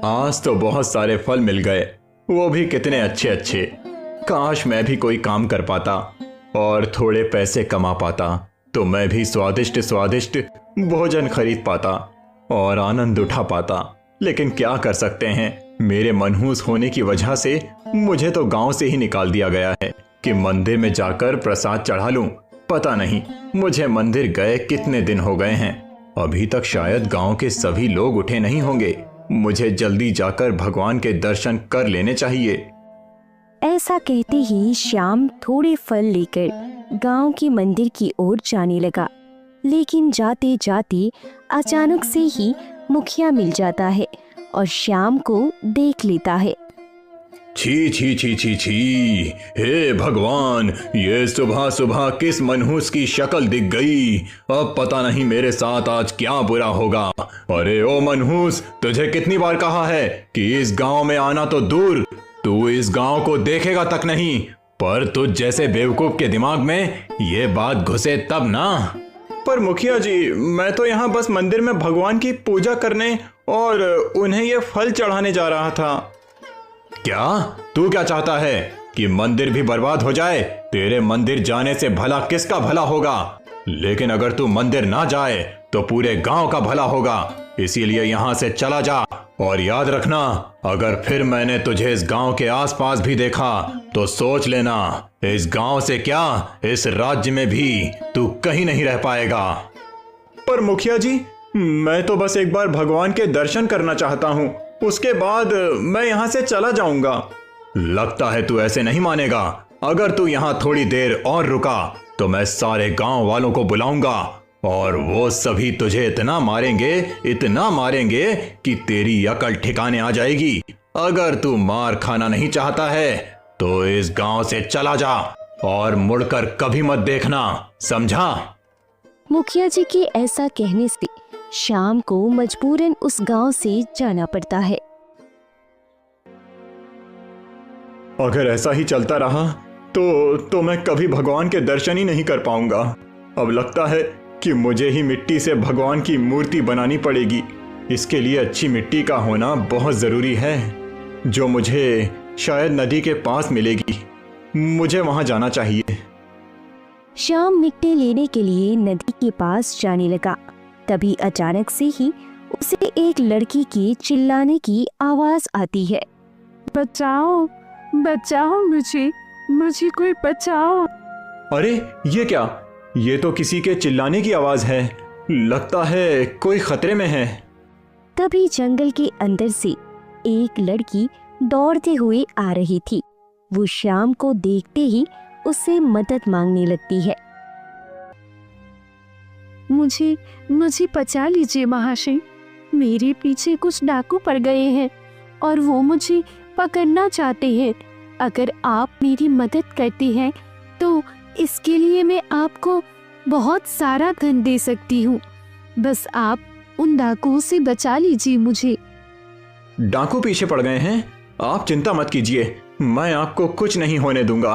आज तो बहुत सारे फल मिल गए, वो भी कितने अच्छे अच्छे। काश मैं भी कोई काम कर पाता और थोड़े पैसे कमा पाता, तो मैं भी स्वादिष्ट स्वादिष्ट भोजन खरीद पाता और आनंद उठा पाता। लेकिन क्या कर सकते हैं, मेरे मनहूस होने की वजह से मुझे तो गांव से ही निकाल दिया गया है कि मंदिर में जाकर प्रसाद चढ़ा लूं। पता नहीं मुझे मंदिर गए कितने दिन हो गए हैं, अभी तक शायद गांव के सभी लोग उठे नहीं होंगे। मुझे जल्दी जाकर भगवान के दर्शन कर लेने चाहिए। ऐसा कहते ही श्याम थोड़े फल लेकर गांव के मंदिर की ओर जाने लगा। लेकिन जाते जाते अचानक से ही मुखिया मिल जाता है और श्याम को देख लेता है। छी छी छी छी छी, हे भगवान, ये सुबह सुबह किस मनहूस की शक्ल दिख गई। अब पता नहीं मेरे साथ आज क्या बुरा होगा। अरे ओ मनहूस, तुझे कितनी बार कहा है कि इस गांव में आना तो दूर, तू इस गांव को देखेगा तक नहीं। पर तुझ जैसे बेवकूफ के दिमाग में ये बात घुसे तब ना। पर मुखिया जी, मैं तो यहाँ बस मंदिर में भगवान की पूजा करने और उन्हें ये फल चढ़ाने जा रहा था। क्या तू क्या चाहता है कि मंदिर भी बर्बाद हो जाए? तेरे मंदिर जाने से भला किसका भला होगा? लेकिन अगर तू मंदिर ना जाए तो पूरे गांव का भला होगा। इसीलिए यहाँ से चला जा और याद रखना, अगर फिर मैंने तुझे इस गांव के आसपास भी देखा तो सोच लेना, इस गांव से क्या इस राज्य में भी तू कहीं नहीं रह पाएगा। पर मुखिया जी, मैं तो बस एक बार भगवान के दर्शन करना चाहता हूँ, उसके बाद मैं यहाँ से चला जाऊंगा। लगता है तू ऐसे नहीं मानेगा। अगर तू यहाँ थोड़ी देर और रुका तो मैं सारे गांव वालों को बुलाऊंगा और वो सभी तुझे इतना मारेंगे कि तेरी अकल ठिकाने आ जाएगी। अगर तू मार खाना नहीं चाहता है तो इस गांव से चला जा और मुड़कर कभी मत देखना, समझा? मुखिया जी के ऐसा कहने से श्याम को मजबूरन उस गांव से जाना पड़ता है। अगर ऐसा ही चलता रहा तो मैं कभी भगवान के दर्शन ही नहीं कर पाऊंगा। अब लगता है कि मुझे ही मिट्टी से भगवान की मूर्ति बनानी पड़ेगी। इसके लिए अच्छी मिट्टी का होना बहुत जरूरी है, जो मुझे शायद नदी के पास मिलेगी। मुझे वहां जाना चाहिए। श्याम मिट्टी लेने के लिए नदी के पास जाने लगा। तभी अचानक से ही उसे एक लड़की के चिल्लाने की आवाज आती है। बचाओ, बचाओ मुझे कोई बचाओ। अरे ये क्या? ये तो किसी के चिल्लाने की आवाज है। लगता है कोई खतरे में है। तभी जंगल के अंदर से एक लड़की दौड़ते हुए आ रही थी। वो श्याम को देखते ही उससे मदद मांगने लगती है। मुझे बचा लीजिए महाशय, मेरे पीछे कुछ डाकू पड़ गए हैं और वो मुझे पकड़ना चाहते हैं। अगर आप मेरी मदद करते हैं तो इसके लिए मैं आपको बहुत सारा धन दे सकती हूँ। बस आप उन डाकुओं से बचा लीजिए मुझे। डाकू पीछे पड़ गए हैं? आप चिंता मत कीजिए, मैं आपको कुछ नहीं होने दूंगा।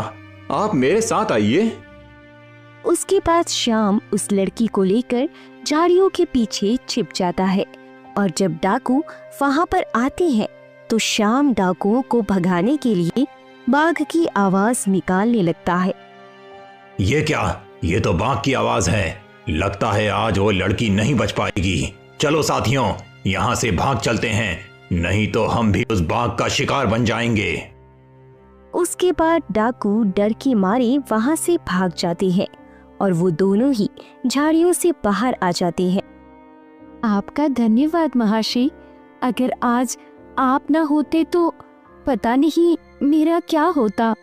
आप मेरे साथ आइए। उसके बाद श्याम उस लड़की को लेकर झाड़ियों के पीछे छिप जाता है और जब डाकू वहां पर आते हैं तो श्याम डाकुओं को भगाने के लिए बाघ की आवाज निकालने लगता है। ये क्या? ये तो बाघ की आवाज है। लगता है आज वो लड़की नहीं बच पाएगी। चलो साथियों, यहाँ से भाग चलते हैं, नहीं तो हम भी उस बाघ का शिकार बन जाएंगे। उसके बाद डाकू डर के मारे वहां से भाग जाते हैं और वो दोनों ही झाड़ियों से बाहर आ जाते हैं। आपका धन्यवाद महाशय, अगर आज आप ना होते तो पता नहीं मेरा क्या होता।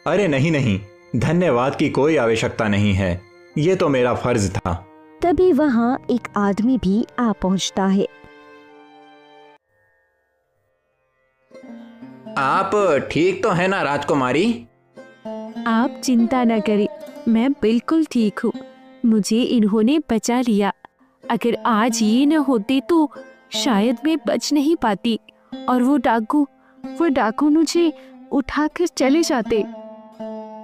अरे नहीं, धन्यवाद की कोई आवश्यकता नहीं है, ये तो मेरा फर्ज था। तभी वहां एक आदमी भी आ पहुंचता है। आप ठीक तो है ना राजकुमारी? आप चिंता न करें, मैं बिल्कुल ठीक हूँ। मुझे इन्होंने बचा लिया। अगर आज ये न होते तो शायद मैं बच नहीं पाती और वो डाकू मुझे उठाकर चले जाते।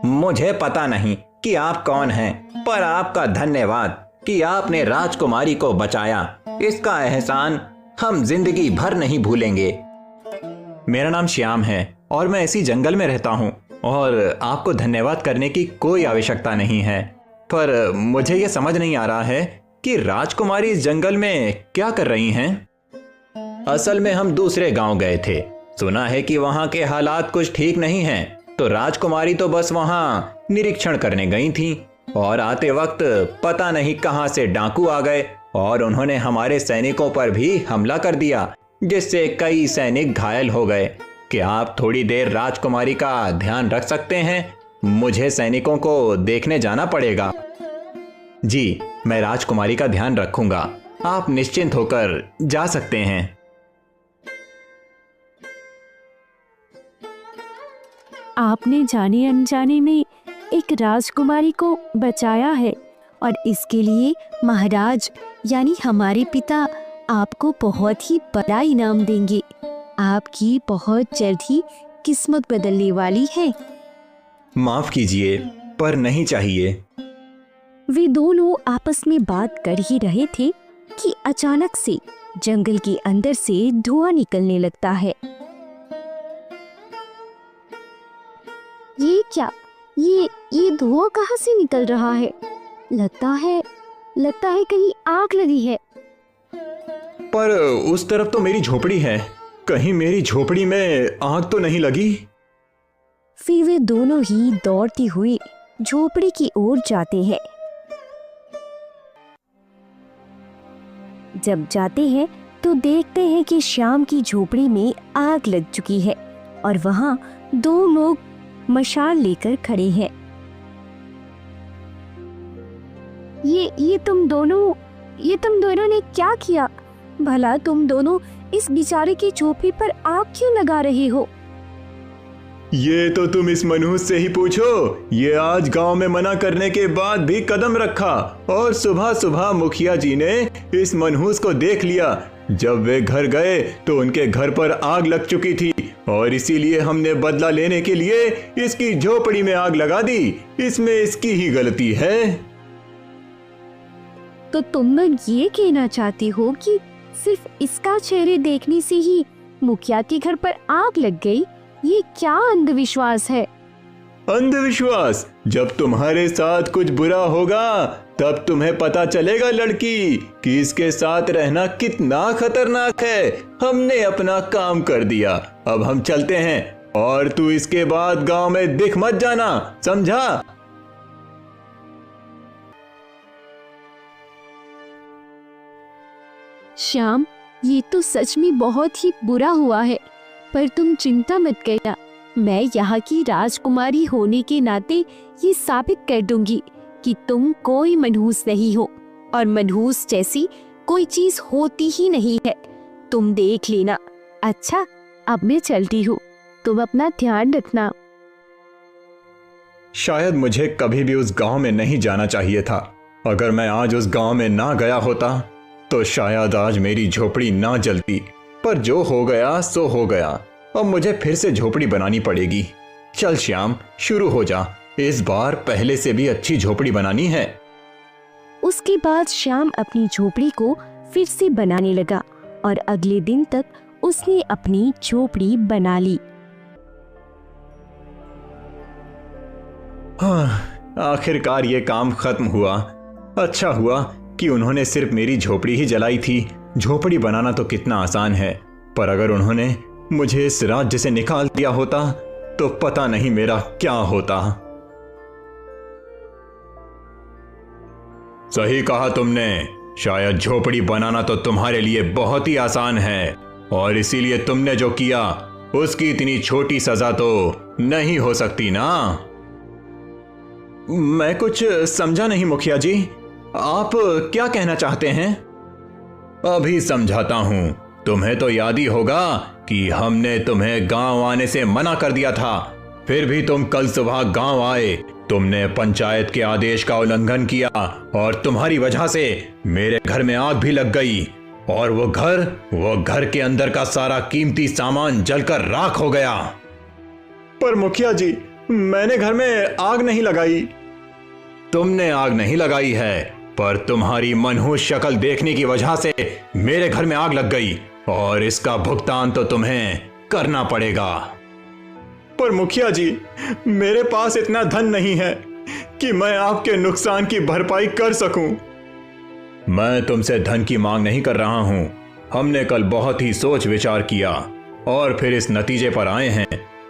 मुझे पता नहीं कि आप कौन हैं, पर आपका धन्यवाद कि आपने राजकुमारी को बचाया। इसका एहसान हम जिंदगी भर नहीं भूलेंगे। मेरा नाम श्याम है और मैं इसी जंगल में रहता हूँ और आपको धन्यवाद करने की कोई आवश्यकता नहीं है, पर मुझे यह समझ नहीं आ रहा है कि राजकुमारी इस जंगल में क्या कर रही हैं। असल में हम दूसरे गांव गए थे, सुना है कि वहां के हालात कुछ ठीक नहीं हैं, तो राजकुमारी तो बस वहां निरीक्षण करने गई थी और आते वक्त पता नहीं कहां से डाकू आ गए और उन्होंने हमारे सैनिकों पर भी हमला कर दिया, जिससे कई सैनिक घायल हो गए। क्या आप थोड़ी देर राजकुमारी का ध्यान रख सकते हैं? मुझे सैनिकों को देखने जाना पड़ेगा। जी, मैं राजकुमारी का ध्यान रखूंगा, आप निश्चिंत होकर जा सकते हैं। आपने जाने अनजाने में एक राजकुमारी को बचाया है और इसके लिए महाराज यानी हमारे पिता आपको बहुत ही बड़ा इनाम देंगे। आपकी बहुत जल्द ही किस्मत बदलने वाली है। माफ कीजिए, पर नहीं चाहिए। वे दोनों आपस में बात कर ही रहे थे कि अचानक से जंगल के अंदर से धुआं निकलने लगता है। ये क्या? ये धुआं कहाँ से निकल रहा है? लगता है कहीं आग लगी है। पर उस तरफ तो मेरी झोपड़ी है, कहीं मेरी झोपड़ी में आग तो नहीं लगी? फिर वे दोनों ही दौड़ते हुए झोपड़ी की ओर जाते हैं। जब जाते हैं तो देखते हैं कि श्याम की झोपड़ी में आग लग चुकी है और वहां दो लोग मशाल लेकर खड़े हैं। ये तुम दोनों ने क्या किया? भला तुम दोनों इस बेचारे की झोपड़ी पर आग क्यों लगा रहे हो? ये तो तुम इस मनहूस से ही पूछो। ये आज गांव में मना करने के बाद भी कदम रखा और सुबह सुबह मुखिया जी ने इस मनहूस को देख लिया। जब वे घर गए तो उनके घर पर आग लग चुकी थी और इसीलिए हमने बदला लेने के लिए इसकी झोपड़ी में आग लगा दी। इसमें इसकी ही गलती है। तो तुम लोग ये कहना चाहते हो कि सिर्फ इसका चेहरे देखने से ही मुखिया के घर पर आग लग गई? ये क्या अंधविश्वास है? अंधविश्वास? जब तुम्हारे साथ कुछ बुरा होगा तब तुम्हें पता चलेगा लड़की कि इसके साथ रहना कितना खतरनाक है। हमने अपना काम कर दिया, अब हम चलते हैं और तू इसके बाद गांव में दिख मत जाना, समझा? श्याम, ये तो सच में बहुत ही बुरा हुआ है, पर तुम चिंता मत करना। मैं यहाँ की राजकुमारी होने के नाते ये साबित कर दूंगी कि तुम कोई मनहूस नहीं हो और मनहूस जैसी कोई चीज होती ही नहीं है। तुम देख लेना। अच्छा, अब मैं चलती हूँ, तुम अपना ध्यान रखना। शायद मुझे कभी भी उस गांव में नहीं जाना चाहिए था। अगर मैं आज उस गांव में ना गया होता तो शायद आज मेरी झोपड़ी ना जलती। पर जो हो गया सो हो गया, अब मुझे फिर से झोपड़ी बनानी पड़ेगी। चल श्याम, शुरू हो जा, इस बार पहले से भी अच्छी झोपड़ी बनानी है। उसके बाद श्याम अपनी झोपड़ी को फिर से बनाने लगा और अगले दिन तक उसने अपनी झोपड़ी बना ली। आखिरकार ये काम खत्म हुआ। अच्छा हुआ कि उन्होंने सिर्फ मेरी झोपड़ी ही जलाई थी। झोपड़ी बनाना तो कितना आसान है, पर अगर उन्होंने मुझे इस राज्य से निकाल दिया होता तो पता नहीं मेरा क्या होता। सही कहा तुमने, शायद झोपड़ी बनाना तो तुम्हारे लिए बहुत ही आसान है और इसीलिए तुमने जो किया उसकी इतनी छोटी सजा तो नहीं हो सकती ना। मैं कुछ समझा नहीं मुखिया जी, आप क्या कहना चाहते हैं? अभी समझाता हूं। तुम्हें तो याद ही होगा कि हमने तुम्हें गांव आने से मना कर दिया था, फिर भी तुम कल सुबह गांव आए। तुमने पंचायत के आदेश का उल्लंघन किया और तुम्हारी वजह से मेरे घर में आग भी लग गई और वो घर के अंदर का सारा कीमती सामान जलकर राख हो गया। पर मुखिया जी, मैंने घर में आग नहीं लगाई। तुमने आग नहीं लगाई है, पर तुम्हारी मनहूस शक्ल देखने की वजह से मेरे घर में आग लग गई और इसका भुगतान तो तुम्हें करना पड़ेगा। पर मुखिया जी, मेरे पास इतना धन नहीं है कि मैं आपके नुकसान की भरपाई कर सकूं। मैं तुमसे धन की मांग नहीं कर रहा हूं। हमने कल बहुत ही सोच विचार किया और फिर इस नतीजे पर आए हैं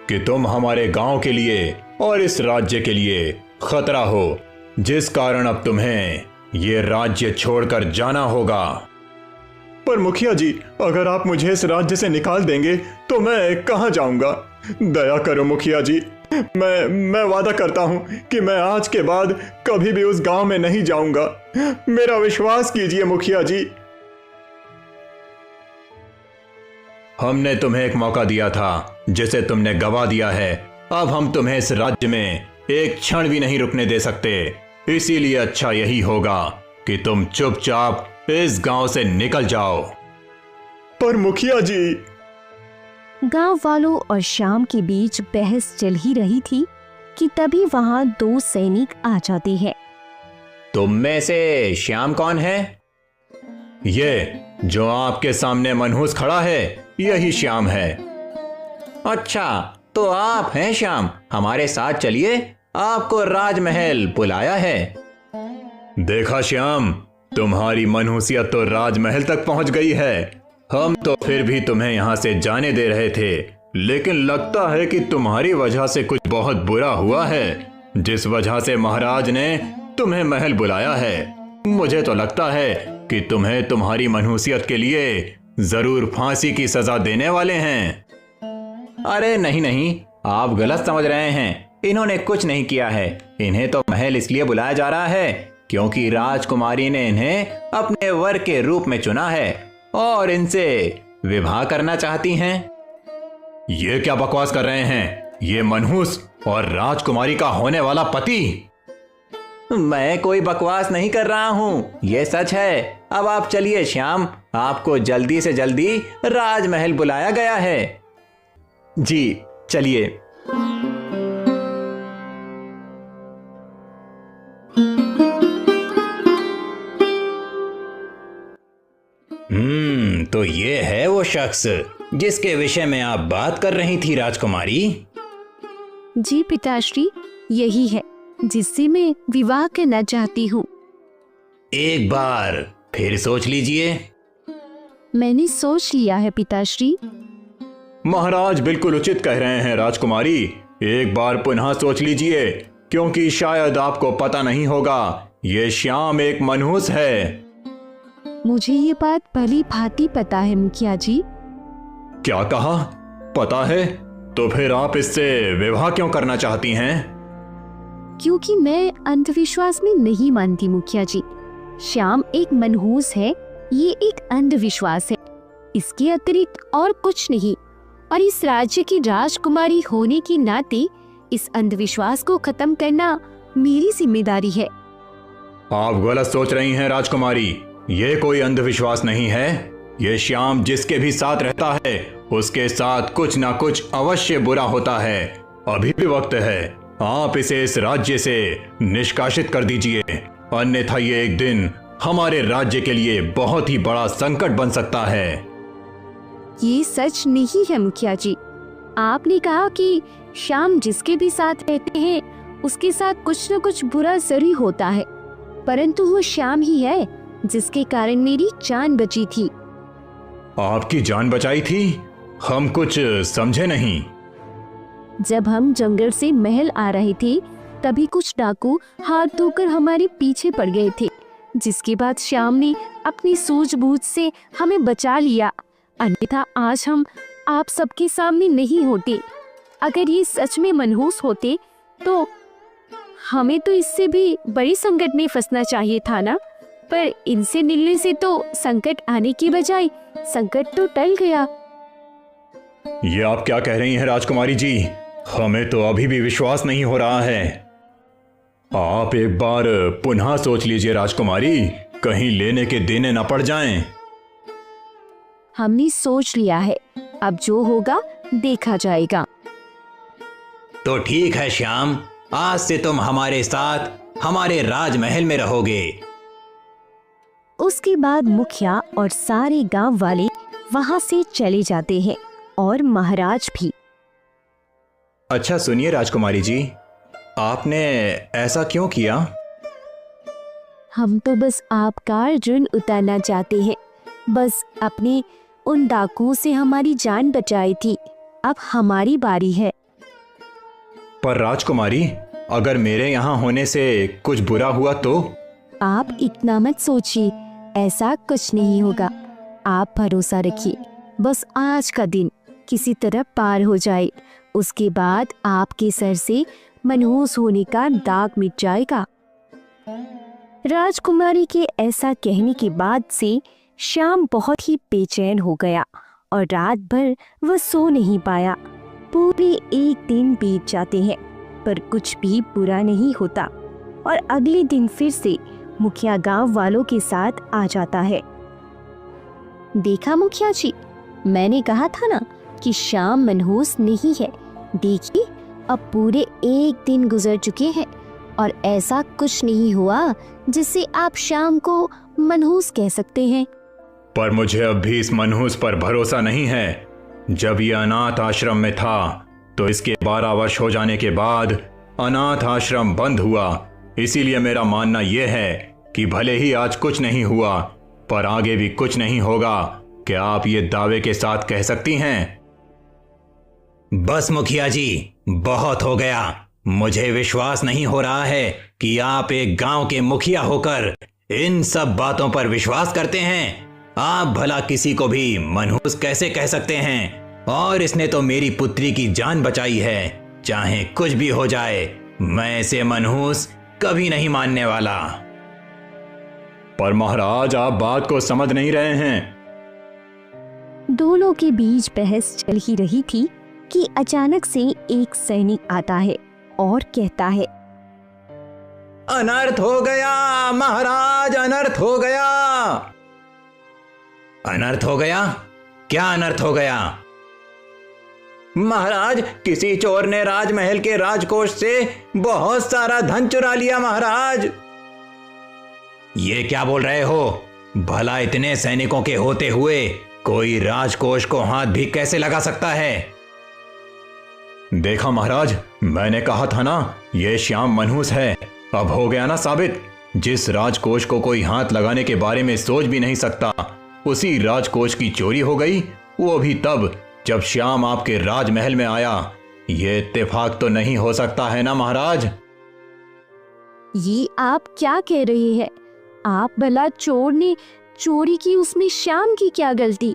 कि तुम हमारे गांव के लिए और इस राज्य के लिए खतरा हो, जिस कारण अब तुम्हें ये राज्य छोड़कर जाना होगा। पर मुखिया जी, अगर आप मुझे इस राज्य से निकाल देंगे तो मैं कहां जाऊंगा? दया करो मुखिया जी, मैं वादा करता हूं कि मैं आज के बाद कभी भी उस गांव में नहीं जाऊंगा। मेरा विश्वास कीजिए मुखिया जी। हमने तुम्हें एक मौका दिया था जिसे तुमने गवा दिया है। अब हम तुम्हें इस राज्य में एक क्षण भी नहीं रुकने दे सकते। इसीलिए अच्छा यही होगा कि तुम चुपचाप इस गांव से निकल जाओ। पर मुखिया जी। गांव वालों और श्याम के बीच बहस चल ही रही थी कि तभी वहां 2 सैनिक आ जाते हैं। तुम में से श्याम कौन है? ये जो आपके सामने मनहूस खड़ा है, यही श्याम है। अच्छा, तो आप हैं श्याम, हमारे साथ चलिए, आपको राजमहल बुलाया है। देखा श्याम, तुम्हारी मनहूसियत तो राजमहल तक पहुंच गई है। हम तो फिर भी तुम्हें यहां से जाने दे रहे थे, लेकिन लगता है कि तुम्हारी वजह से कुछ बहुत बुरा हुआ है, जिस वजह से महाराज ने तुम्हें महल बुलाया है। मुझे तो लगता है कि तुम्हें तुम्हारी मनहूसियत के लिए जरूर फांसी की सजा देने वाले हैं। अरे नहीं नहीं, आप गलत समझ रहे हैं। इन्होंने कुछ नहीं किया है। इन्हें तो महल इसलिए बुलाया जा रहा है क्योंकि राजकुमारी ने इन्हें अपने वर के रूप में चुना है और इनसे विवाह करना चाहती हैं। ये क्या बकवास कर रहे हैं? ये मनहूस और राजकुमारी का होने वाला पति। मैं कोई बकवास नहीं कर रहा हूँ, ये सच है। अब आप चलिए श्याम, आपको जल्दी से जल्दी राजमहल बुलाया गया है। जी चलिए। तो ये है वो शख्स जिसके विषय में आप बात कर रही थी राजकुमारी। जी पिताश्री, यही है जिससे मैं विवाह करना चाहती हूँ। एक बार फिर सोच लीजिए। मैंने सोच लिया है पिताश्री। महाराज बिल्कुल उचित कह रहे हैं राजकुमारी। एक बार पुनः सोच लीजिए, क्योंकि शायद आपको पता नहीं होगा, ये श्याम एक मनहूस है। मुझे ये बात भली भांति पता है मुखिया जी। क्या कहा? पता है? तो फिर आप इससे विवाह क्यों करना चाहती हैं? क्योंकि मैं अंधविश्वास में नहीं मानती मुखिया जी। श्याम एक मनहूस है, ये एक अंधविश्वास है, इसके अतिरिक्त और कुछ नहीं। और इस राज्य की राजकुमारी होने के नाते इस अंधविश्वास को खत्म करना मेरी जिम्मेदारी है। आप गलत सोच रही हैं राजकुमारी। ये कोई अंधविश्वास नहीं है। ये श्याम जिसके भी साथ रहता है, उसके साथ कुछ ना कुछ अवश्य बुरा होता है। अभी भी वक्त है, आप इसे इस राज्य से निष्कासित कर दीजिए, अन्यथा ये एक दिन हमारे राज्य के लिए बहुत ही बड़ा संकट बन सकता है। ये सच नहीं है मुखिया जी। आपने कहा कि श्याम जिसके भी साथ रहते हैं उसके साथ कुछ न कुछ बुरा जरूर होता है, परंतु वो श्याम ही है जिसके कारण मेरी जान बची थी। आपकी जान बचाई थी? हम कुछ समझे नहीं। जब हम जंगल से महल आ रहे थे तभी कुछ डाकू हाथ धोकर हमारे पीछे पड़ गए थे, जिसके बाद श्याम ने अपनी सूझबूझ से हमें बचा लिया, अन्यथा आज हम आप सबके सामने नहीं होते। अगर ये सच में मनहूस होते तो हमें तो इससे भी बड़ी संकट में फंसना चाहिए था ना। पर इनसे मिलने से तो संकट आने की बजाय संकट तो टल गया। ये आप क्या कह रही हैं राजकुमारी जी? हमें तो अभी भी विश्वास नहीं हो रहा है। आप एक बार पुनः सोच लीजिए राजकुमारी, कहीं लेने के देने न पड़ जाएं। हमने सोच लिया है, अब जो होगा देखा जाएगा। तो ठीक है श्याम, आज से तुम हमारे साथ हमारे राजमहल में रहोगे। उसके बाद मुखिया और सारे गांव वाले वहां से चले जाते हैं और महाराज भी। अच्छा सुनिए राजकुमारी जी, आपने ऐसा क्यों किया? हम तो बस आपका ऋण उतारना चाहते हैं। बस अपने उन डाकुओं से हमारी जान बचाई थी, अब हमारी बारी है। पर राजकुमारी, अगर मेरे यहाँ होने से कुछ बुरा हुआ तो? आप इतना मत सोचिए, ऐसा कुछ नहीं होगा। आप भरोसा रखिए, बस आज का दिन किसी तरह पार हो जाए, उसके बाद आपके सर से मनहूस होने का दाग मिट जाएगा। राजकुमारी के ऐसा कहने के बाद से श्याम बहुत ही बेचैन हो गया और रात भर वह सो नहीं पाया। पूरे एक दिन बीत जाते हैं पर कुछ भी बुरा नहीं होता और अगले दिन फिर से मुखिया गांव वालों के साथ आ जाता है। देखा मुखिया जी, मैंने कहा था ना कि श्याम मनहूस नहीं है। देखिए, अब पूरे एक दिन गुजर चुके हैं और ऐसा कुछ नहीं हुआ जिससे आप श्याम को मनहूस कह सकते हैं। पर मुझे अब भी इस मनहूस पर भरोसा नहीं है। जब ये अनाथ आश्रम में था तो इसके 12 वर्ष हो जाने के बाद अनाथ आश्रम बंद हुआ। इसीलिए मेरा मानना यह है कि भले ही आज कुछ नहीं हुआ पर आगे भी कुछ नहीं होगा। क्या आप ये दावे के साथ कह सकती हैं? बस मुखिया जी, बहुत हो गया। मुझे विश्वास नहीं हो रहा है कि आप एक गांव के मुखिया होकर इन सब बातों पर विश्वास करते हैं। आप भला किसी को भी मनहूस कैसे कह सकते हैं? और इसने तो मेरी पुत्री की जान बचाई है। चाहे कुछ भी हो जाए, मैं इसे मनहूस कभी नहीं मानने वाला। पर महाराज, आप बात को समझ नहीं रहे हैं। दोनों के बीच बहस चल ही रही थी कि अचानक से एक सैनिक आता है और कहता है, अनर्थ हो गया महाराज, अनर्थ हो गया। अनर्थ हो गया? क्या अनर्थ हो गया? महाराज, किसी चोर ने राजमहल के राजकोष से बहुत सारा धन चुरा लिया महाराज। ये क्या बोल रहे हो? भला इतने सैनिकों के होते हुए कोई राजकोष को हाथ भी कैसे लगा सकता है? देखा महाराज, मैंने कहा था ना, ये श्याम मनहूस है। अब हो गया ना साबित। जिस राजकोष को कोई हाथ लगाने के बारे में सोच भी नहीं सकता, उसी राजकोष की चोरी हो गई, वो भी तब जब श्याम आपके राजमहल में आया। ये इत्तेफाक तो नहीं हो सकता है ना महाराज? ये आप क्या कह रहे हैं? आप भला चोर ने चोरी की, उसमें श्याम की क्या गलती?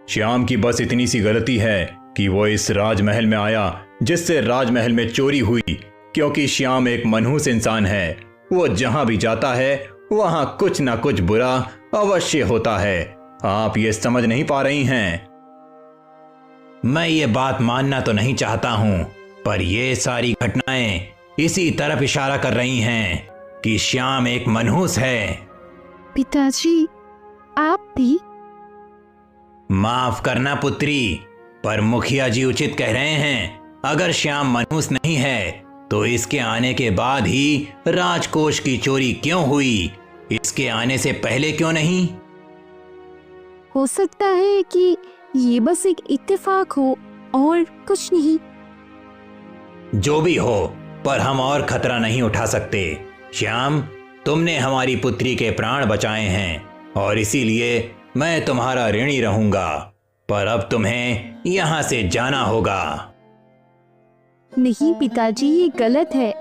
श्याम की बस इतनी सी गलती है कि वो इस राजमहल में आया जिससे राजमहल में चोरी हुई। क्योंकि श्याम एक मनहूस इंसान है, वो जहां भी जाता है वहां कुछ ना कुछ बुरा अवश्य होता है। आप ये समझ नहीं पा रही हैं। मैं ये बात मानना तो नहीं चाहता हूं, पर ये सारी घटनाएं इसी तरफ इशारा कर रही हैं कि श्याम एक मनहूस है। पिताजी, आप भी? माफ करना पुत्री, पर मुखिया जी उचित कह रहे हैं। अगर श्याम मनहूस नहीं है तो इसके आने के बाद ही राजकोष की चोरी क्यों हुई? इसके आने से पहले क्यों नहीं? हो सकता है कि ये बस एक इत्तेफाक हो और कुछ नहीं। जो भी हो, पर हम और खतरा नहीं उठा सकते। श्याम, तुमने हमारी पुत्री के प्राण बचाए हैं और इसीलिए मैं तुम्हारा ऋणी रहूंगा। पर अब तुम्हें यहां से जाना होगा। नहीं पिताजी, ये गलत है।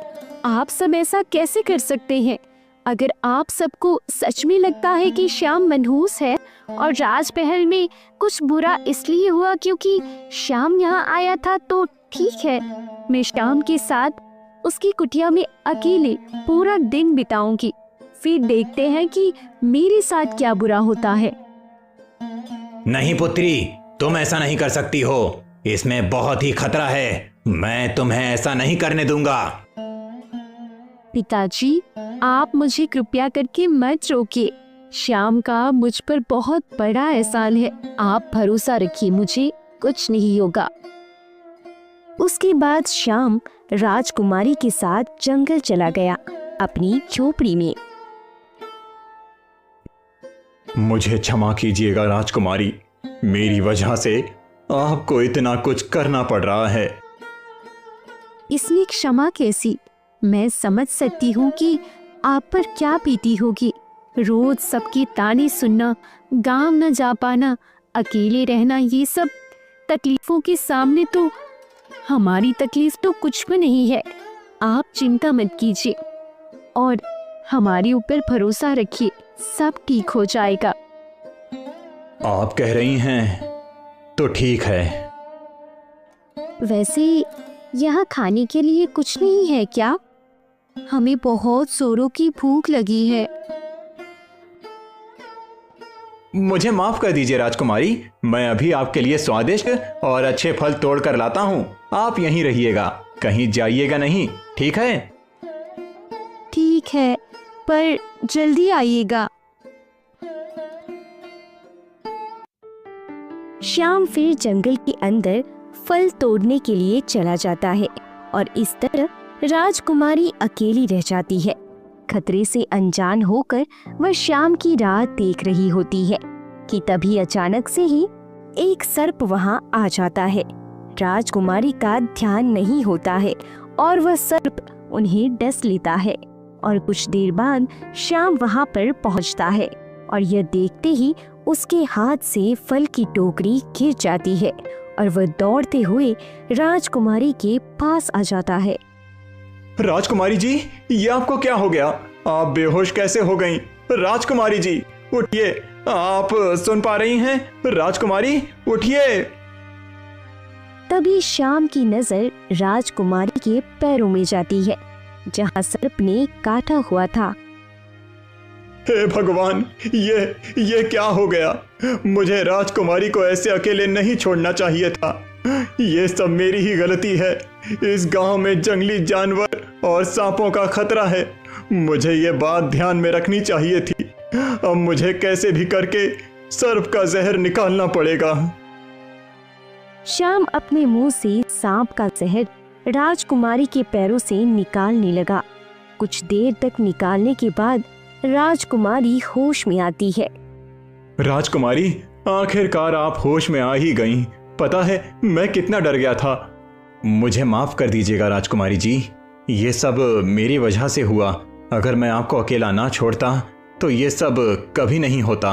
आप सब ऐसा कैसे कर सकते हैं? अगर आप सबको सच में लगता है कि श्याम मनहूस है और राजमहल में कुछ बुरा इसलिए हुआ क्योंकि श्याम यहाँ आया था, तो ठीक है, मैं श्याम के साथ उसकी कुटिया में अकेले पूरा दिन बिताऊंगी। फिर देखते हैं कि मेरे साथ क्या बुरा होता है। नहीं पुत्री, तुम ऐसा नहीं कर सकती हो। इसमें बहुत ही खतरा है। मैं तुम्हें ऐसा नहीं करने दूंगा। पिताजी, आप मुझे कृपया करके मत रोकिए। श्याम का मुझ पर बहुत बड़ा एहसान है। आप भरोसा रखिए, मुझे कुछ नहीं होगा। उसके बाद श्याम राजकुमारी के साथ जंगल चला गया अपनी झोपड़ी में। मुझे क्षमा कीजिएगा राजकुमारी, मेरी वजह से आपको इतना कुछ करना पड़ रहा है। इसमें क्षमा कैसी? मैं समझ सकती हूँ कि आप पर क्या बीती होगी। रोज सबके ताने सुनना, गांव न जा पाना, अकेले रहना, ये सब तकलीफों के सामने तो हमारी तकलीफ तो कुछ भी नहीं है। आप चिंता मत कीजिए और हमारे ऊपर भरोसा रखिए, सब ठीक हो जाएगा। आप कह रही हैं तो ठीक है। वैसे यहाँ खाने के लिए कुछ नहीं है क्या? हमें बहुत जोरों की भूख लगी है। मुझे माफ कर दीजिए राजकुमारी, मैं अभी आपके लिए स्वादिष्ट और अच्छे फल तोड़ कर लाता हूँ। आप यहीं रहिएगा, कहीं जाइएगा नहीं, ठीक है? ठीक है, पर जल्दी आइएगा। श्याम फिर जंगल के अंदर फल तोड़ने के लिए चला जाता है और इस तरह राजकुमारी अकेली रह जाती है। खतरे से अनजान होकर वह श्याम की राह देख रही होती है कि तभी अचानक से ही एक सर्प वहां आ जाता है। राजकुमारी का ध्यान नहीं होता है और वह सर्प उन्हें डस लेता है और कुछ देर बाद श्याम वहां पर पहुंचता है और यह देखते ही उसके हाथ से फल की टोकरी गिर जाती है और वह दौड़ते हुए राजकुमारी के पास आ जाता है। राजकुमारी जी, ये आपको क्या हो गया? आप बेहोश कैसे हो गईं? राजकुमारी जी उठिए, आप सुन पा रही हैं? राजकुमारी उठिए। तभी श्याम की नजर राजकुमारी के पैरों में जाती है जहां सर्प ने काटा हुआ था। हे भगवान, ये क्या हो गया? मुझे राजकुमारी को ऐसे अकेले नहीं छोड़ना चाहिए था। ये सब मेरी ही गलती है। इस गांव में जंगली जानवर और सांपों का खतरा है। मुझे ये बात ध्यान में रखनी चाहिए थी। अब मुझे कैसे भी करके सर्प का जहर निकालना पड़ेगा। श्याम अपने मुंह से सांप का जहर राजकुमारी के पैरों से निकालने लगा। कुछ देर तक निकालने के बाद राजकुमारी होश में आती है। राजकुमारी, आखिरकार आप होश में आ ही गईं। पता है मैं कितना डर गया था। मुझे माफ कर दीजिएगा राजकुमारी जी, ये सब मेरी वजह से हुआ। अगर मैं आपको अकेला ना छोड़ता तो ये सब कभी नहीं होता।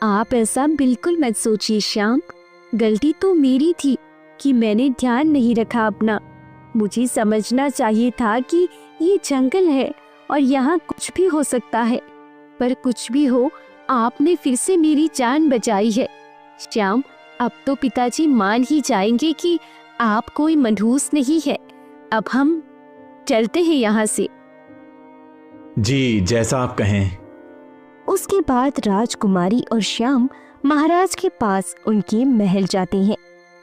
आप ऐसा बिल्कुल मत सोचिए श्याम, गलती तो मेरी थी कि मैंने ध्यान नहीं रखा अपना। मुझे समझना चाहिए था कि ये जंगल है और यहाँ कुछ भी हो सकता है, पर कुछ भी हो आपने फिर से मेरी जान बचाई है। श्याम, अब तो पिताजी मान ही जाएंगे कि आप कोई मनहूस नहीं है। अब हम चलते हैं यहाँ से। जी, जैसा आप कहें। उसके बाद राजकुमारी और श्याम महाराज के पास उनके महल जाते हैं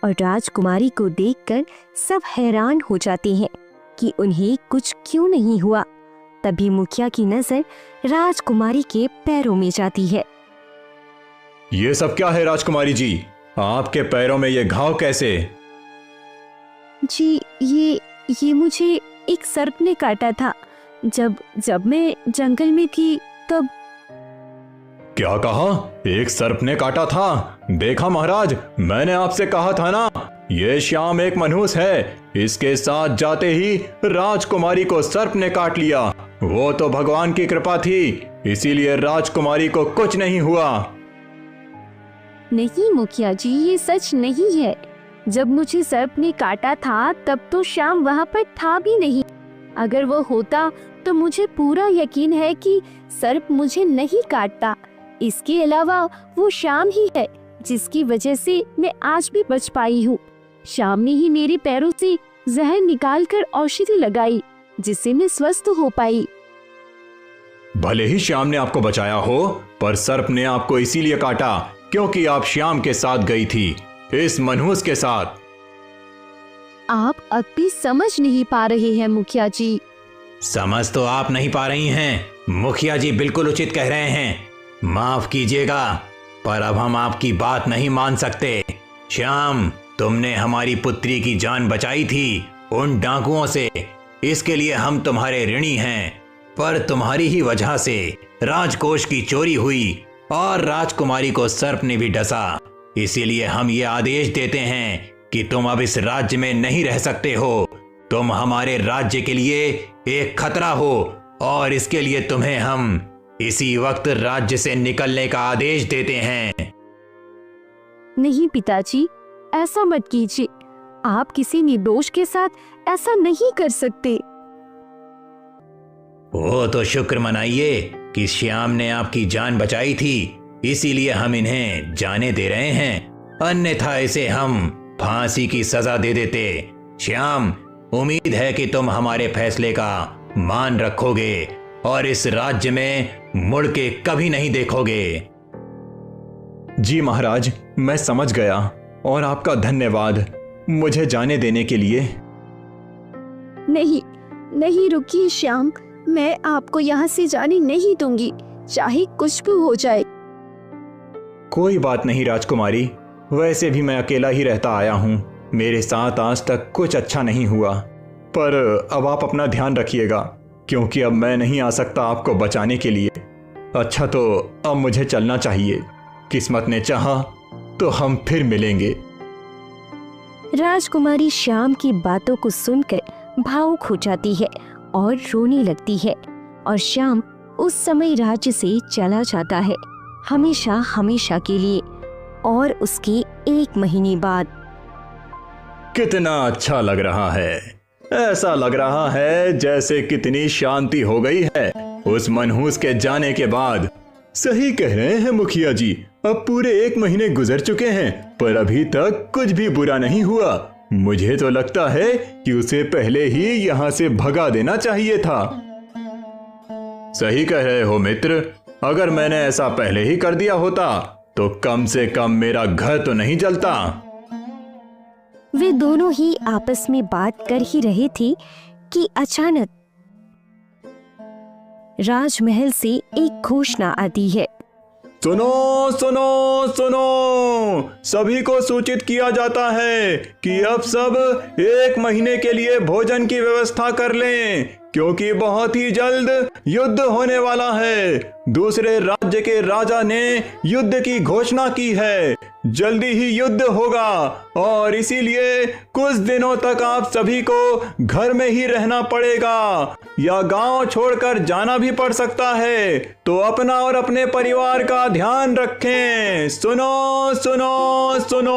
और राजकुमारी को देखकर सब हैरान हो जाते हैं कि उन्हें कुछ क्यों नहीं हुआ। तभी मुखिया की नजर राजकुमारी के पैरों में जाती है। ये सब क्या है राजकुमारी जी? आपके पैरों में ये घाव कैसे? जी, ये मुझे एक सर्प ने काटा था। जब मैं जंगल में थी तब। क्या कहा? एक सर्प ने काटा था? देखा महाराज, मैंने आपसे कहा था ना, ये श्याम एक मनहूस है। इसके साथ जाते ही राजकुमारी को सर्प ने काट लिया। वो तो भगवान की कृपा थी, इसीलिए राजकुमारी को कुछ नहीं हुआ। नहीं मुखिया जी, ये सच नहीं है। जब मुझे सर्प ने काटा था तब तो श्याम वहाँ पर था भी नहीं। अगर वो होता तो मुझे पूरा यकीन है कि सर्प मुझे नहीं काटता। इसके अलावा वो श्याम ही है जिसकी वजह से मैं आज भी बच पाई हूँ। श्याम ने ही मेरे पैरों से जहर निकालकर औषधि लगाई जिससे मैं स्वस्थ हो पाई। भले ही श्याम ने आपको बचाया हो, पर सर्प ने आपको इसीलिए काटा क्योंकि आप श्याम के साथ गई थी, इस मनहूस के साथ। आप अब भी समझ नहीं पा रहे हैं मुखिया जी। समझ तो आप नहीं पा रही हैं। मुखिया जी बिल्कुल उचित कह रहे हैं। माफ कीजिएगा, पर अब हम आपकी बात नहीं मान सकते। श्याम, तुमने हमारी पुत्री की जान बचाई थी उन डाकुओं से, इसके लिए हम तुम्हारे ऋणी हैं। पर तुम्हारी ही वजह से राजकोष की चोरी हुई और राजकुमारी को सर्प ने भी डसा। इसीलिए हम ये आदेश देते हैं कि तुम अब इस राज्य में नहीं रह सकते हो। तुम हमारे राज्य के लिए एक खतरा हो और इसके लिए तुम्हें हम इसी वक्त राज्य से निकलने का आदेश देते हैं। नहीं पिताजी, ऐसा मत कीजिए। आप किसी निर्दोष के साथ ऐसा नहीं कर सकते। वो तो शुक्र मनाइए कि श्याम ने आपकी जान बचाई थी, इसीलिए हम इन्हें जाने दे रहे हैं, अन्यथा इसे हम फांसी की सजा दे देते। श्याम, उम्मीद है कि तुम हमारे फैसले का मान रखोगे और इस राज्य में मुड़ के कभी नहीं देखोगे। जी महाराज, मैं समझ गया और आपका धन्यवाद मुझे जाने देने के लिए। नहीं नहीं, रुकिए श्याम, मैं आपको यहाँ से जाने नहीं दूंगी, चाहे कुछ भी हो जाए। कोई बात नहीं राजकुमारी, वैसे भी मैं अकेला ही रहता आया हूँ, मेरे साथ आज तक कुछ अच्छा नहीं हुआ। पर अब आप अपना ध्यान रखिएगा, क्योंकि अब मैं नहीं आ सकता आपको बचाने के लिए। अच्छा, तो अब मुझे चलना चाहिए। किस्मत ने चाहा तो हम फिर मिलेंगे। राजकुमारी श्याम की बातों को सुनकर भावुक हो जाती है और रोने लगती है और श्याम उस समय राज्य से चला जाता है, हमेशा हमेशा के लिए। और उसके 1 महीने बाद कितना अच्छा लग रहा है। ऐसा लग रहा है जैसे कितनी शांति हो गई है उस मनहूस के जाने के बाद। सही कह रहे हैं मुखिया जी, अब पूरे 1 महीने गुजर चुके हैं पर अभी तक कुछ भी बुरा नहीं हुआ। मुझे तो लगता है कि उसे पहले ही यहाँ से भगा देना चाहिए था। सही कह रहे हो मित्र, अगर मैंने ऐसा पहले ही कर दिया होता तो कम से कम मेरा घर तो नहीं जलता। वे दोनों ही आपस में बात कर ही रहे थे कि अचानक राजमहल से एक घोषणा आती है। सुनो सुनो सुनो, सभी को सूचित किया जाता है कि अब सब 1 महीने के लिए भोजन की व्यवस्था कर लें, क्योंकि बहुत ही जल्द युद्ध होने वाला है। दूसरे राज्य के राजा ने युद्ध की घोषणा की है, जल्दी ही युद्ध होगा और इसीलिए कुछ दिनों तक आप सभी को घर में ही रहना पड़ेगा या गांव छोड़कर जाना भी पड़ सकता है। तो अपना और अपने परिवार का ध्यान रखें। सुनो सुनो सुनो।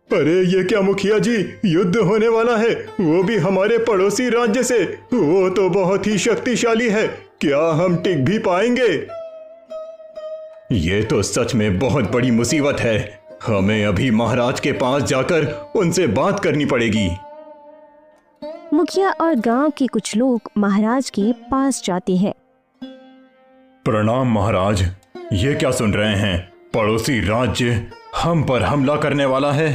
अरे ये क्या मुखिया जी, युद्ध होने वाला है, वो भी हमारे पड़ोसी राज्य से। वो तो बहुत ही शक्तिशाली है, क्या हम टिक भी पाएंगे? ये तो सच में बहुत बड़ी मुसीबत है। हमें अभी महाराज के पास जाकर उनसे बात करनी पड़ेगी। मुखिया और गांव के कुछ लोग महाराज के पास जाते हैं। प्रणाम महाराज, ये क्या सुन रहे हैं? पड़ोसी राज्य हम पर हमला करने वाला है।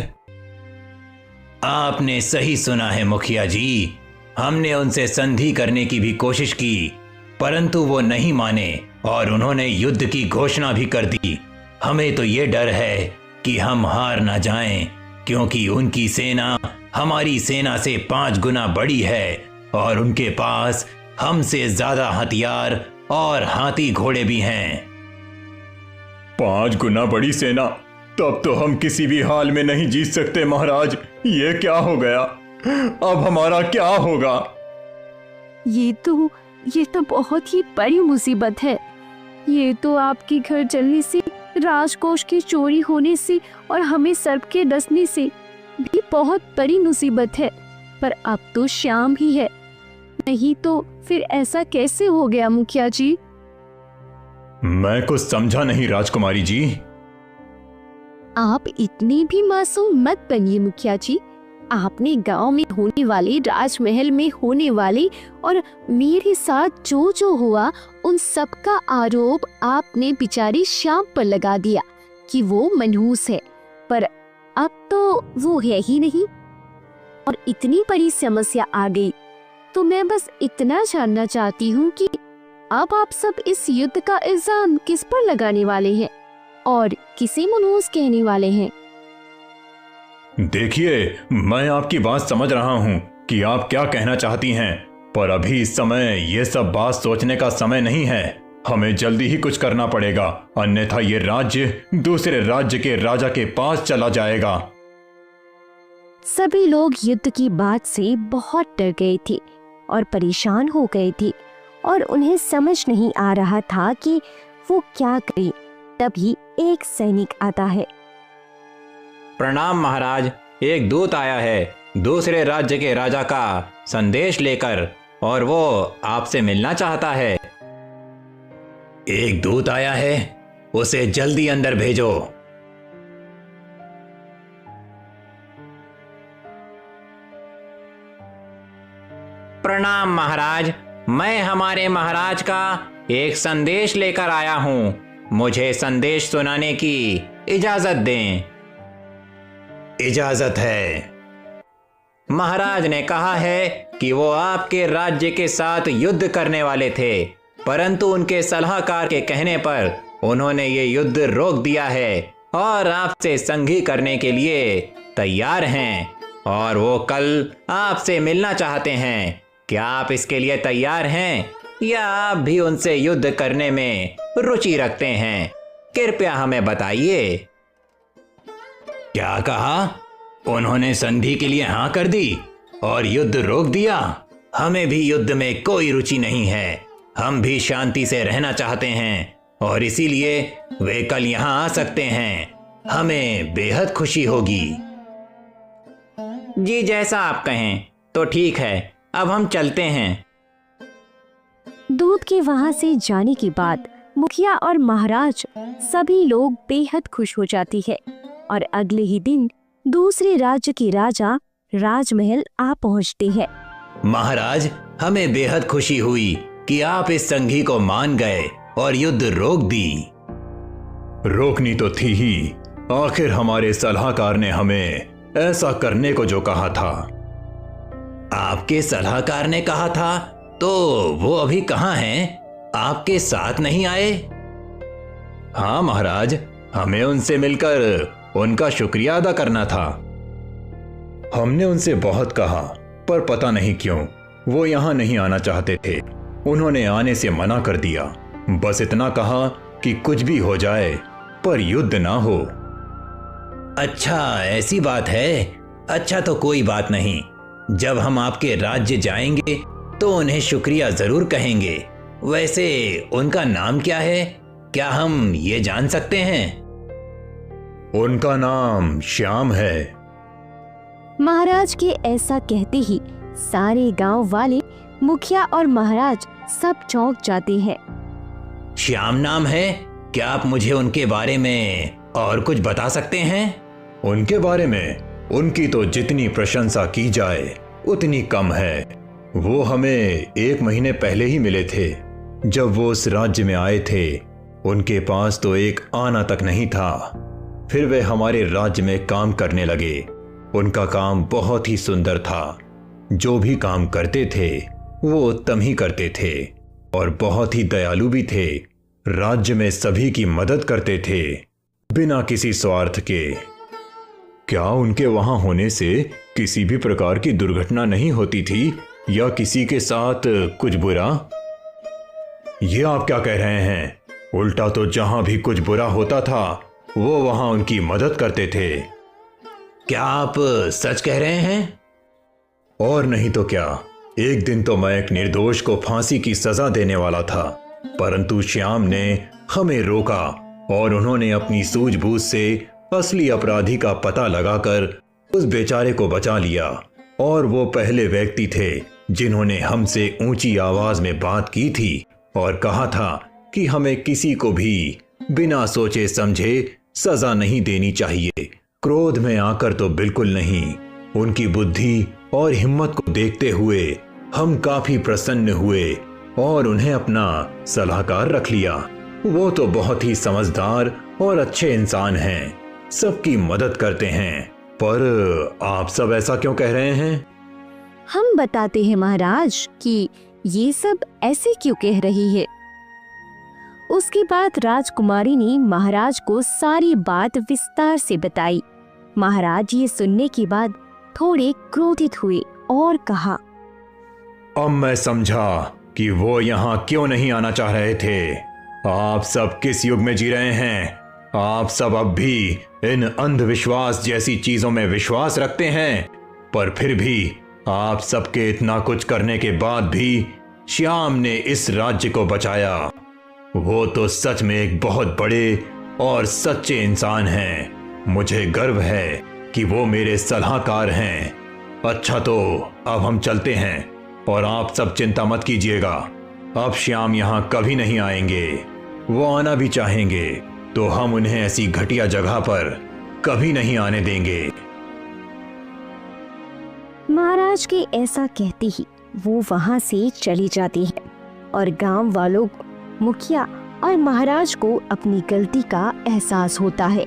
आपने सही सुना है मुखिया जी, हमने उनसे संधि करने की भी कोशिश की, परंतु वो नहीं माने और उन्होंने युद्ध की घोषणा भी कर दी। हमें तो ये डर है कि हम हार ना जाएं, क्योंकि उनकी सेना हमारी सेना से 5 गुना बड़ी है और उनके पास हमसे ज्यादा हथियार और हाथी घोड़े भी हैं। 5 गुना बड़ी सेना? तब तो हम किसी भी हाल में नहीं जीत सकते महाराज। ये क्या हो गया? अब हमारा क्या होगा? ये तो बहुत ही बड़ी मुसीबत है। ये तो आपके घर जलने से, राजकोष की चोरी होने से और हमें सर्प के डसने से भी बहुत बड़ी मुसीबत है। पर अब तो श्याम ही है, नहीं तो फिर ऐसा कैसे हो गया मुखिया जी? मैं कुछ समझा नहीं राजकुमारी जी। आप इतने भी मासूम मत बनिए मुखिया जी। आपने गांव में होने वाले, राजमहल में होने वाले और मेरे साथ जो जो हुआ उन सब का आरोप आपने बेचारी श्याम पर लगा दिया कि वो मनहूस है। पर अब तो वो है ही नहीं और इतनी बड़ी समस्या आ गई। तो मैं बस इतना जानना चाहती हूँ कि अब आप सब इस युद्ध का इल्जाम किस पर लगाने वाले हैं और किसे मनहूस कहने वाले हैं? देखिए, मैं आपकी बात समझ रहा हूँ कि आप क्या कहना चाहती हैं, पर अभी इस समय ये सब बात सोचने का समय नहीं है। हमें जल्दी ही कुछ करना पड़ेगा, अन्यथा ये राज्य दूसरे राज्य के राजा के पास चला जाएगा। सभी लोग युद्ध की बात से बहुत डर गए थे और परेशान हो गए थे और उन्हें समझ नहीं आ रहा था कि वो क्या करें। तभी एक सैनिक आता है। प्रणाम महाराज, एक दूत आया है दूसरे राज्य के राजा का संदेश लेकर, और वो आपसे मिलना चाहता है। एक दूत आया है, उसे जल्दी अंदर भेजो। प्रणाम महाराज, मैं हमारे महाराज का एक संदेश लेकर आया हूँ। मुझे संदेश सुनाने की इजाजत दें। इजाजत है। महाराज ने कहा है कि वो आपके राज्य के साथ युद्ध करने वाले थे, परंतु उनके सलाहकार के कहने पर उन्होंने ये युद्ध रोक दिया है और आपसे संधि करने के लिए तैयार हैं, और वो कल आपसे मिलना चाहते हैं। क्या आप इसके लिए तैयार हैं या आप भी उनसे युद्ध करने में रुचि रखते हैं? कृपया हमें बताइए। क्या कहा? उन्होंने संधि के लिए हाँ कर दी और युद्ध रोक दिया? हमें भी युद्ध में कोई रुचि नहीं है। हम भी शांति से रहना चाहते हैं और इसीलिए वे कल यहाँ आ सकते हैं। हमें बेहद खुशी होगी। जी, जैसा आप कहें तो ठीक है, अब हम चलते हैं। दूत के वहां से जाने के बाद मुखिया और महाराज सभी लोग बेहद खुश हो जाती है और अगले ही दिन दूसरे राज्य के राजा राजमहल आ पहुंचते हैं। महाराज, हमें बेहद खुशी हुई कि आप इस संधि को मान गए और युद्ध रोक दी। रोकनी तो थी ही, आखिर हमारे सलाहकार ने हमें ऐसा करने को जो कहा था। आपके सलाहकार ने कहा था? तो वो अभी कहाँ हैं? आपके साथ नहीं आए? हाँ महाराज, हमें उनसे मिलकर उनका शुक्रिया अदा करना था। हमने उनसे बहुत कहा, पर पता नहीं क्यों वो यहाँ नहीं आना चाहते थे। उन्होंने आने से मना कर दिया। बस इतना कहा कि कुछ भी हो जाए पर युद्ध ना हो। अच्छा, ऐसी बात है। अच्छा, तो कोई बात नहीं। जब हम आपके राज्य जाएंगे तो उन्हें शुक्रिया जरूर कहेंगे। वैसे उनका नाम क्या है? क्या हम ये जान सकते हैं? उनका नाम श्याम है। महाराज के ऐसा कहते ही सारे गांव वाले, मुखिया और महाराज सब चौंक जाते हैं। श्याम नाम है? क्या आप मुझे उनके बारे में और कुछ बता सकते हैं? उनके बारे में उनकी तो जितनी प्रशंसा की जाए उतनी कम है। वो हमें 1 महीने पहले ही मिले थे। जब वो उस राज्य में आए थे उनके पास तो एक आना तक नहीं था। फिर वे हमारे राज्य में काम करने लगे। उनका काम बहुत ही सुंदर था। जो भी काम करते थे वो उत्तम ही करते थे और बहुत ही दयालु भी थे। राज्य में सभी की मदद करते थे बिना किसी स्वार्थ के। क्या उनके वहां होने से किसी भी प्रकार की दुर्घटना नहीं होती थी या किसी के साथ कुछ बुरा? ये आप क्या कह रहे हैं? उल्टा तो जहां भी कुछ बुरा होता था वो वहां उनकी मदद करते थे। क्या आप सच कह रहे हैं? और नहीं तो क्या। एक दिन तो मैं एक निर्दोष को फांसी की सजा देने वाला था, परंतु श्याम ने हमें रोका और उन्होंने अपनी सूझबूझ से असली अपराधी का पता लगाकर उस बेचारे को बचा लिया। और वो पहले व्यक्ति थे जिन्होंने हमसे ऊंची आवाज में बात की थी और कहा था कि हमें किसी को भी बिना सोचे समझे सजा नहीं देनी चाहिए। क्रोध में आकर तो बिल्कुल नहीं। उनकी बुद्धि और हिम्मत को देखते हुए हम काफी प्रसन्न हुए और उन्हें अपना सलाहकार रख लिया। वो तो बहुत ही समझदार और अच्छे इंसान हैं, सबकी मदद करते हैं। पर आप सब ऐसा क्यों कह रहे हैं? हम बताते हैं महाराज कि ये सब ऐसे क्यों कह रही है। उसके बाद राजकुमारी ने महाराज को सारी बात विस्तार से बताई। महाराज ये सुनने के बाद थोड़े क्रोधित हुए और कहा, अब मैं समझा कि वो यहाँ क्यों नहीं आना चाह रहे थे। आप सब किस युग में जी रहे हैं? आप सब अब भी इन अंधविश्वास जैसी चीजों में विश्वास रखते हैं, पर फिर भी आप सबके इतना कुछ करने के बाद भी श्याम ने इस राज्य को बचाया। वो तो सच में एक बहुत बड़े और सच्चे इंसान हैं। मुझे गर्व है कि वो मेरे सलाहकार हैं। अच्छा, तो अब हम चलते हैं और आप सब चिंता मत कीजिएगा। अब श्याम यहाँ कभी नहीं आएंगे। वो आना भी चाहेंगे तो हम उन्हें ऐसी घटिया जगह पर कभी नहीं आने देंगे। महाराज के ऐसा कहते ही वो वहां से चली जाती है और गांव वालों, मुखिया और महाराज को अपनी गलती का एहसास होता है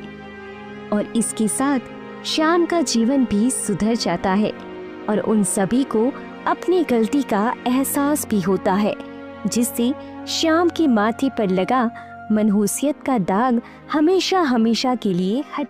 और इसके साथ श्याम का जीवन भी सुधर जाता है और उन सभी को अपनी गलती का एहसास भी होता है, जिससे श्याम के माथे पर लगा मनहूसियत का दाग हमेशा हमेशा के लिए हट